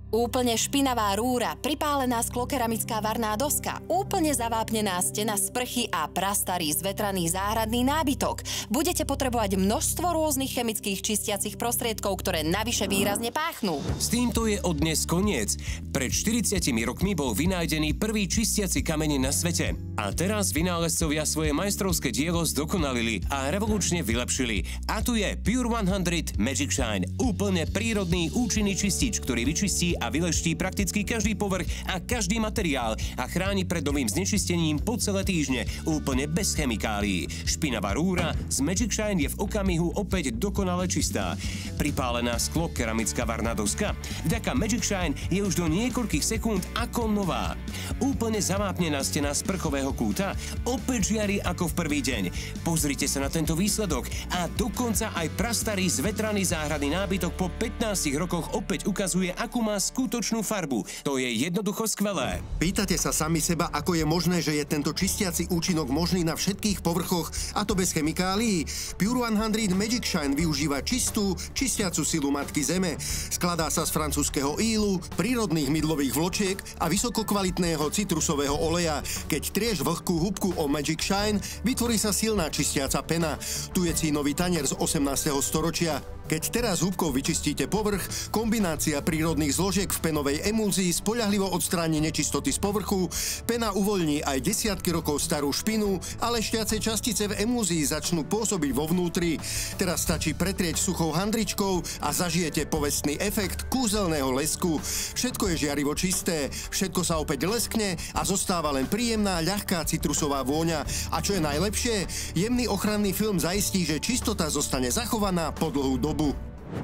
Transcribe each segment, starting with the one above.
Úplne špinavá rúra, pripálená sklokeramická varná doska, úplne zavápnená stena sprchy a prastarý zvetraný záhradný nábytok. Budete potrebovať množstvo rôznych chemických čistiacich prostriedkov, ktoré navyše výrazne páchnú. S týmto je od dnes koniec. Pred 40 rokmi bol vynájdený prvý čistiaci kameň na svete. A teraz vynálezcovia svoje majstrovské dielo zdokonalili a revolučne vylepšili. A tu je Pure 100 Magic Shine. Úplne prírodný, účinný čistič, ktorý vyčistí a vyleští prakticky každý povrch a každý materiál a chráni pred novým znečistením po celé týždne, úplne bez chemikálií. Špinavá rúra z Magic Shine je v okamihu opäť dokonale čistá. Pripálená sklo keramická varná doska vďaka Magic Shine je už do niekoľkých sekúnd ako nová. Úplne zavápnená stena sprchového kúta opäť žiari ako v prvý deň. Pozrite sa na tento výsledok a dokonca aj prastarý zvetraný záhradný nábytok po 15 rokoch opäť ukazuje, akú má skutočnú farbu. To je jednoducho skvelé. Pýtate sa sami seba, ako je možné, že je tento čistiaci účinok možný na všetkých povrchoch, a to bez chemikálií? Pure 100 Magic Shine využíva čistú, čistiacu silu Matky Zeme. Skladá sa z francúzskeho ílu, prírodných mydlových vločiek a vysokokvalitného citrusového oleja. Keď trieš vlhkú húbku o Magic Shine, vytvorí sa silná čistiaca pena. Tu je cínový tanier z 18. storočia. Keď teraz húbkou vyčistíte povrch, kombinácia prírodných zložiek v penovej emúzii spoľahlivo odstráni nečistoty z povrchu, pena uvoľní aj desiatky rokov starú špinu, ale šťace častice v emúzii začnú pôsobiť vo vnútri. Teraz stačí pretrieť suchou handričkou a zažijete povestný efekt kúzelného lesku. Všetko je žiarivo čisté, všetko sa opäť leskne a zostáva len príjemná, ľahká citrusová vôňa. A čo je najlepšie, jemný ochranný film zaistí, že čistota zostane zachovaná po dlhú dobu.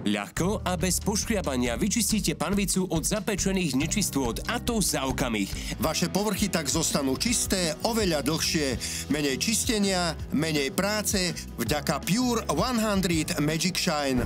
Ľahko a bez poškriabania vyčistíte panvicu od zapečených nečistôt, a to za okamih. Vaše povrchy tak zostanú čisté oveľa dlhšie. Menej čistenia, menej práce, vďaka Pure 100 Magic Shine.